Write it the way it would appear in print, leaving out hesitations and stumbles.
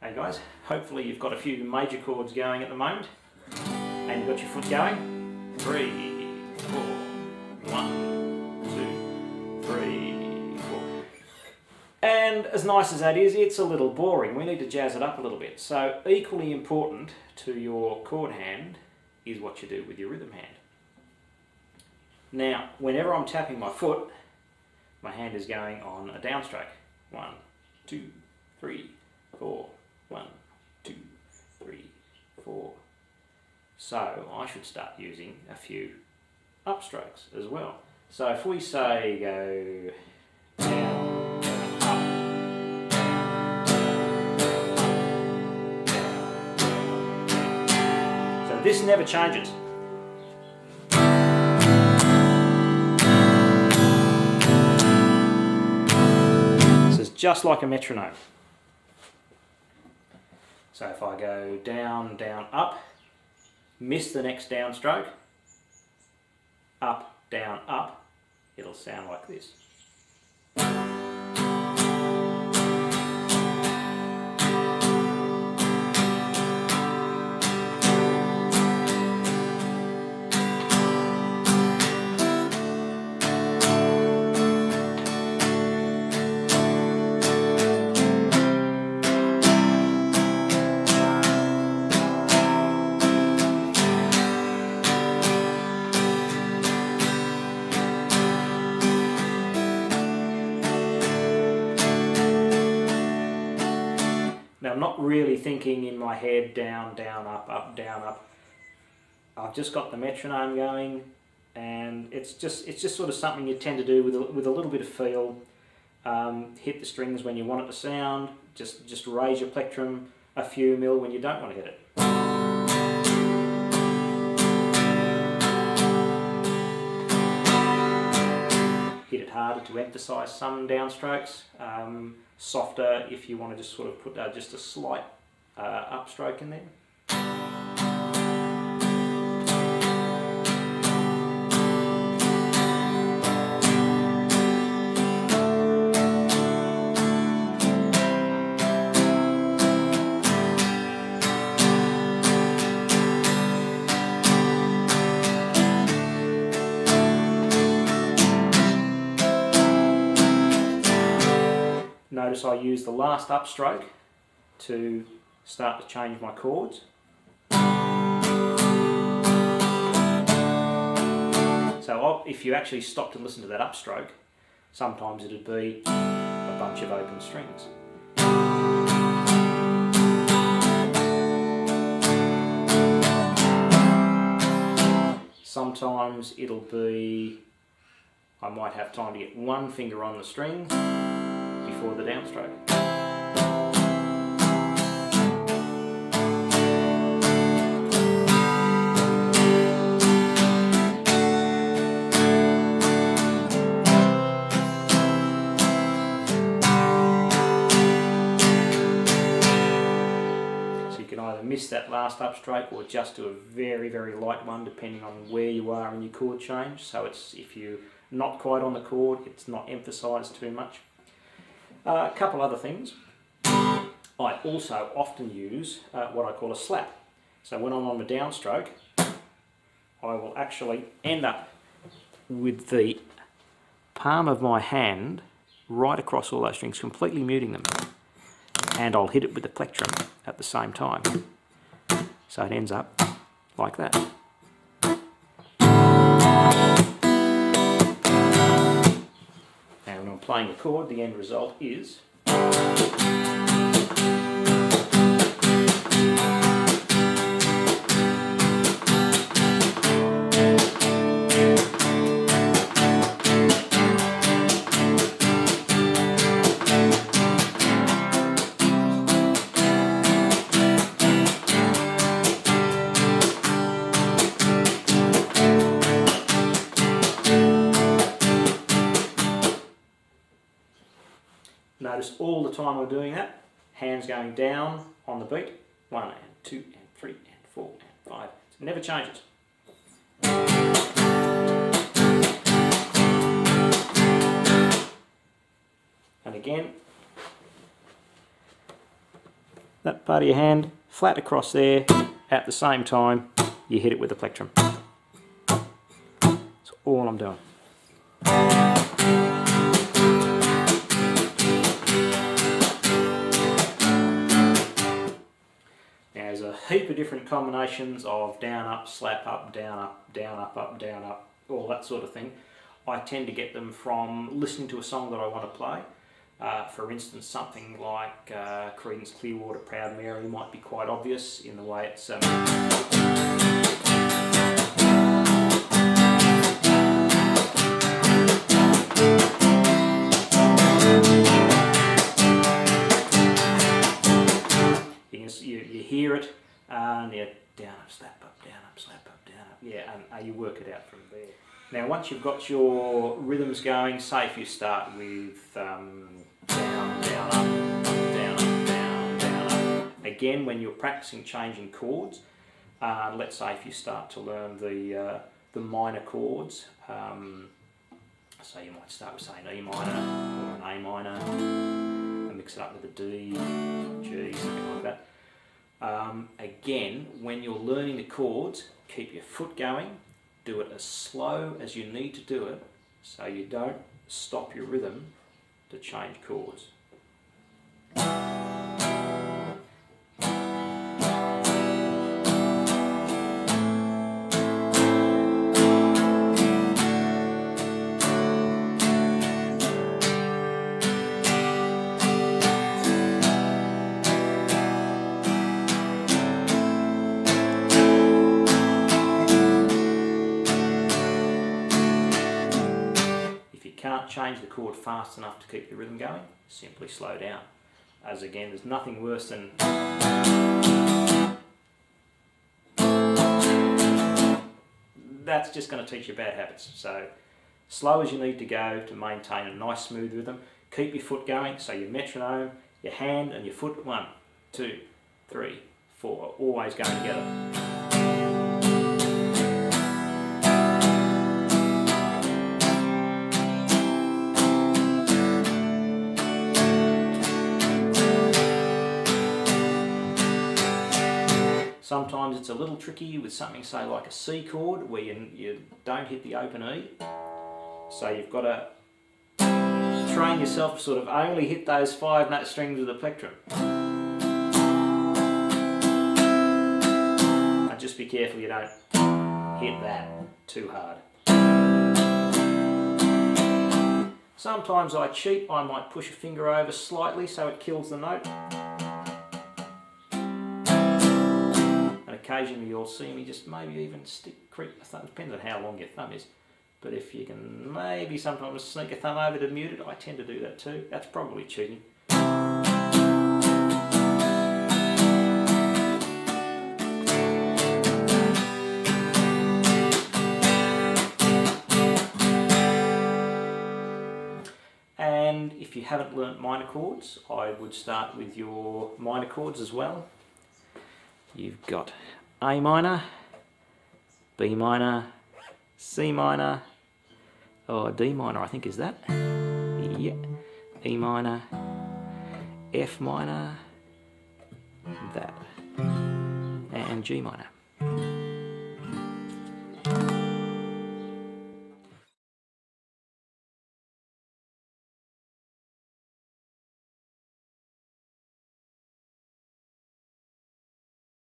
Hey guys, hopefully you've got a few major chords going at the moment and you've got your foot going. 3, 4, 1, 2, 3, 4. And as nice as that is, it's a little boring. We need to jazz it up a little bit. So equally important to your chord hand is what you do with your rhythm hand. Now, whenever I'm tapping my foot, my hand is going on a downstroke. 1, 2, 3, 4. 1, 2, 3, 4. So I should start using a few upstrokes as well. So if we say go down, down, up. So this never changes. This is just like a metronome. So if I go down, down, up, miss the next downstroke, up, down, up, it'll sound like this. Now I'm not really thinking in my head down, down, up, down, up. I've just got the metronome going, and it's just sort of something you tend to do with a little bit of feel. Hit the strings when you want it to sound. Just raise your plectrum a few mil when you don't want to hit it. Hit it harder to emphasise some downstrokes. Softer if you want to just sort of put just a slight upstroke in there. Notice I use the last upstroke to start to change my chords. So if you actually stop to listen to that upstroke, sometimes it'd be a bunch of open strings. Sometimes it'll be, I might have time to get one finger on the string before the downstroke. So you can either miss that last upstroke or just do a very, very light one depending on where you are in your chord change. So it's, if you're not quite on the chord, it's not emphasised too much. A couple other things. I also often use what I call a slap. So when I'm on the downstroke, I will actually end up with the palm of my hand right across all those strings, completely muting them. And I'll hit it with the plectrum at the same time. So it ends up like that. When I'm playing a chord, the end result is notice all the time I'm doing that, hands going down on the beat, 1 and 2 and 3 and 4 and 5, it never changes. And again, that part of your hand flat across there. At the same time, you hit it with the plectrum. That's all I'm doing. Now there's a heap of different combinations of down, up, slap, up, down, up, down, up, down, up, all that sort of thing. I tend to get them from listening to a song that I want to play. For instance, something like Creedence Clearwater Proud Mary might be quite obvious in the way it's... you hear it, and you down, up, slap, up, down, up, slap, up, down, up. Yeah, and you work it out from there. Now once you've got your rhythms going, say if you start with down, down, up, down, up, down, down, up. Again, when you're practicing changing chords, let's say if you start to learn the minor chords, so you might start with say an E minor or an A minor, and mix it up with a D, G, something like that. Again, when you're learning the chords, keep your foot going. Do it as slow as you need to do it, so you don't stop your rhythm to change chords. Can't change the chord fast enough to keep your rhythm going, simply slow down. As again, there's nothing worse than that's just going to teach you bad habits. So slow as you need to go to maintain a nice smooth rhythm. Keep your foot going, so your metronome, your hand and your foot, 1, 2, 3, 4, always going together. Sometimes it's a little tricky with something, say like a C chord, where you don't hit the open E. So you've got to train yourself to sort of only hit those 5-note strings with the plectrum. And just be careful you don't hit that too hard. Sometimes I cheat, I might push a finger over slightly so it kills the note. Occasionally you'll see me just maybe even creep a thumb, depends on how long your thumb is, but if you can maybe sometimes sneak a thumb over to mute it, I tend to do that too. That's probably cheating. And if you haven't learnt minor chords, I would start with your minor chords as well. You've got A minor, B minor, C minor, or D minor I think is that. Yeah. E minor, F minor, that, and G minor.